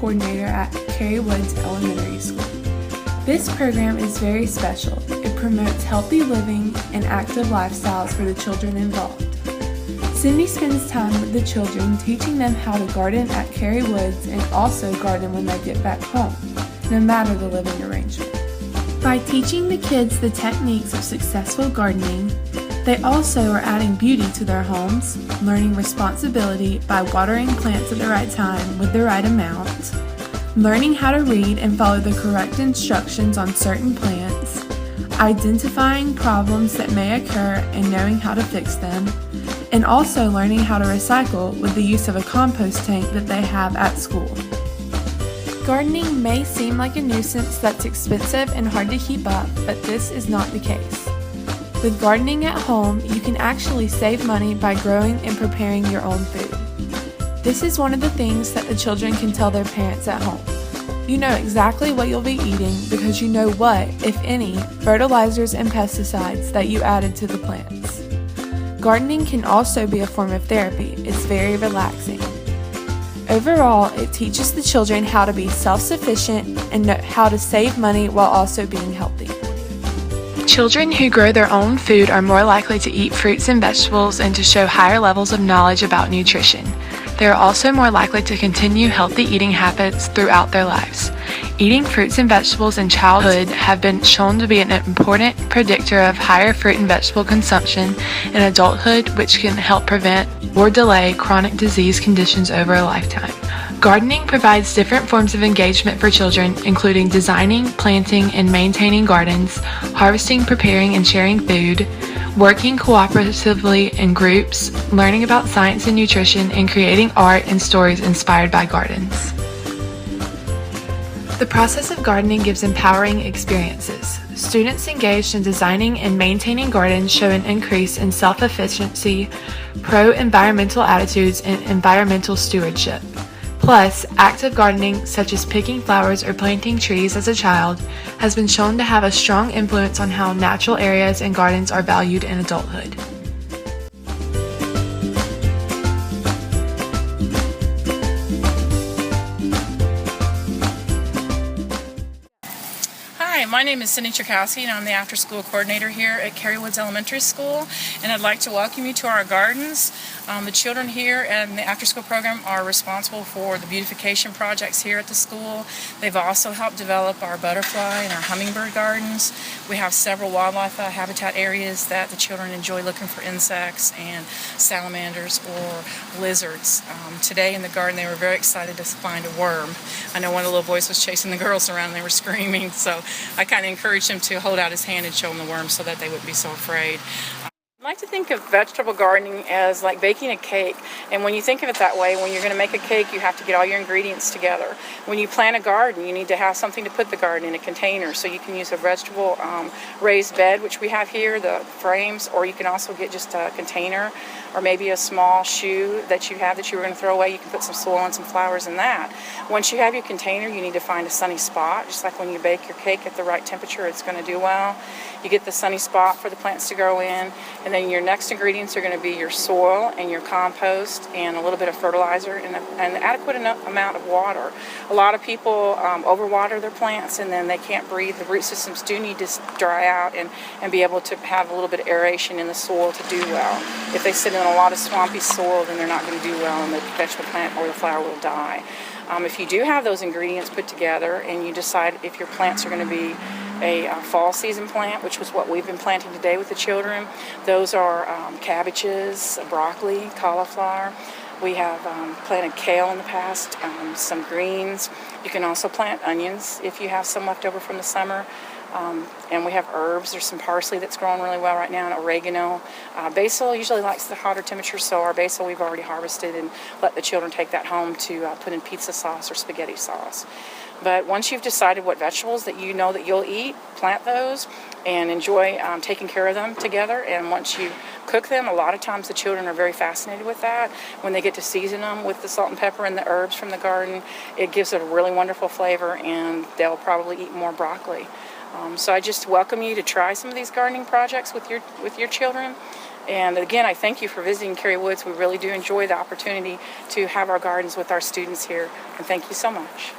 coordinator at Cary Elementary School. This program is very special. It promotes healthy living and active lifestyles for the children involved. Cindy spends time with the children teaching them how to garden at Cary Woods and also garden when they get back home, no matter the living arrangement. By teaching the kids the techniques of successful gardening, they also are adding beauty to their homes, learning responsibility by watering plants at the right time with the right amount, learning how to read and follow the correct instructions on certain plants, identifying problems that may occur and knowing how to fix them, and also learning how to recycle with the use of a compost tank that they have at school. Gardening may seem like a nuisance that's expensive and hard to keep up, but this is not the case. With gardening at home, you can actually save money by growing and preparing your own food. This is one of the things that the children can tell their parents at home. You know exactly what you'll be eating because you know what, if any, fertilizers and pesticides that you added to the plants. Gardening can also be a form of therapy. It's very relaxing. Overall, it teaches the children how to be self-sufficient and know how to save money while also being healthy. Children who grow their own food are more likely to eat fruits and vegetables and to show higher levels of knowledge about nutrition. They are also more likely to continue healthy eating habits throughout their lives. Eating fruits and vegetables in childhood have been shown to be an important predictor of higher fruit and vegetable consumption in adulthood, which can help prevent or delay chronic disease conditions over a lifetime. Gardening provides different forms of engagement for children, including designing, planting, and maintaining gardens, harvesting, preparing, and sharing food, working cooperatively in groups, learning about science and nutrition, and creating art and stories inspired by gardens. The process of gardening gives empowering experiences. Students engaged in designing and maintaining gardens show an increase in self-efficiency, pro-environmental attitudes, and environmental stewardship. Plus, active gardening, such as picking flowers or planting trees as a child, has been shown to have a strong influence on how natural areas and gardens are valued in adulthood. Hi, my name is Cindy Cherkowski and I'm the after-school coordinator here at Cary Elementary School, and I'd like to welcome you to our gardens. The children here in the after-school program are responsible for the beautification projects here at the school. They've also helped develop our butterfly and our hummingbird gardens. We have several wildlife habitat areas that the children enjoy looking for insects and salamanders or lizards. Today in the garden they were very excited to find a worm. I know one of the little boys was chasing the girls around and they were screaming, so I kind of encouraged him to hold out his hand and show them the worm so that they wouldn't be so afraid. I like to think of vegetable gardening as like baking a cake, and when you think of it that way, when you're going to make a cake you have to get all your ingredients together. When you plant a garden you need to have something to put the garden in, a container, so you can use a vegetable raised bed, which we have here, the frames, or you can also get just a container or maybe a small shoe that you have that you were going to throw away. You can put some soil and some flowers in that. Once you have your container you need to find a sunny spot, just like when you bake your cake at the right temperature it's going to do well. You get the sunny spot for the plants to grow in, and then your next ingredients are going to be your soil and your compost and a little bit of fertilizer and an adequate amount of water. A lot of people overwater their plants and then they can't breathe. The root systems do need to dry out and be able to have a little bit of aeration in the soil to do well. If they sit in a lot of swampy soil then they're not going to do well and the vegetable plant or the flower will die. If you do have those ingredients put together and you decide if your plants are going to be a fall season plant, which was what we've been planting today with the children. Those are cabbages, broccoli, cauliflower. We have planted kale in the past, some greens. You can also plant onions if you have some left over from the summer. And we have herbs. There's some parsley that's growing really well right now, and oregano. Basil usually likes the hotter temperatures, so our basil we've already harvested and let the children take that home to put in pizza sauce or spaghetti sauce. But once you've decided what vegetables that you know that you'll eat, plant those and enjoy taking care of them together. And once you cook them, a lot of times the children are very fascinated with that. When they get to season them with the salt and pepper and the herbs from the garden, it gives it a really wonderful flavor, and they'll probably eat more broccoli. So I just welcome you to try some of these gardening projects with your children. And again, I thank you for visiting Cary Woods. We really do enjoy the opportunity to have our gardens with our students here, and thank you so much.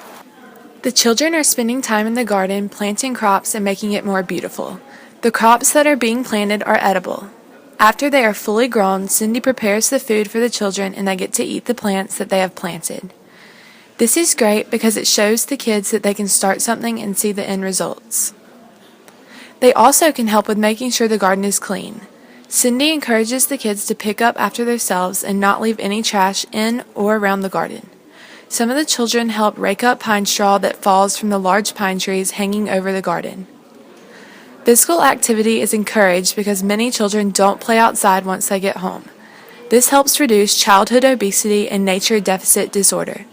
The children are spending time in the garden planting crops and making it more beautiful. The crops that are being planted are edible. After they are fully grown, Cindy prepares the food for the children and they get to eat the plants that they have planted. This is great because it shows the kids that they can start something and see the end results. They also can help with making sure the garden is clean. Cindy encourages the kids to pick up after themselves and not leave any trash in or around the garden. Some of the children help rake up pine straw that falls from the large pine trees hanging over the garden. Physical activity is encouraged because many children don't play outside once they get home. This helps reduce childhood obesity and nature deficit disorder.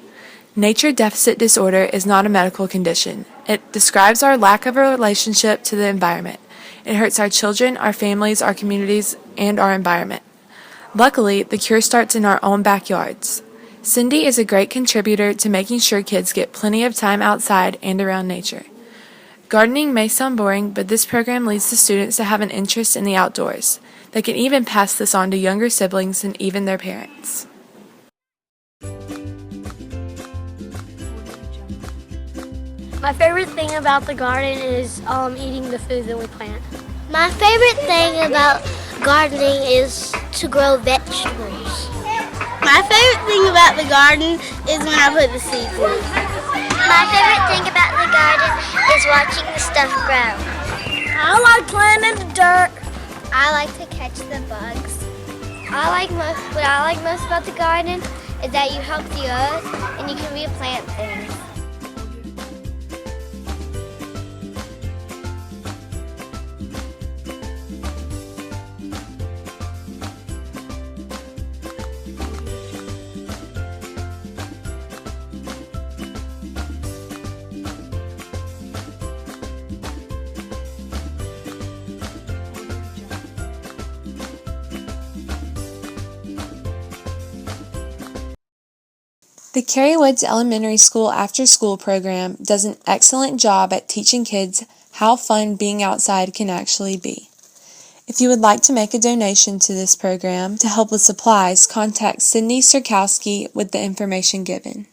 Nature deficit disorder is not a medical condition. It describes our lack of a relationship to the environment. It hurts our children, our families, our communities, and our environment. Luckily, the cure starts in our own backyards. Cindy is a great contributor to making sure kids get plenty of time outside and around nature. Gardening may sound boring, but this program leads the students to have an interest in the outdoors. They can even pass this on to younger siblings and even their parents. My favorite thing about the garden is eating the food that we plant. My favorite thing about gardening is to grow vegetables. My favorite thing about the garden is when I put the seeds in. My favorite thing about the garden is watching the stuff grow. I like playing in the dirt. I like to catch the bugs. What I like most about the garden is that you help the earth and you can replant things. The Cary Woods Elementary School After School program does an excellent job at teaching kids how fun being outside can actually be. If you would like to make a donation to this program to help with supplies, contact Cindy Sirkowski with the information given.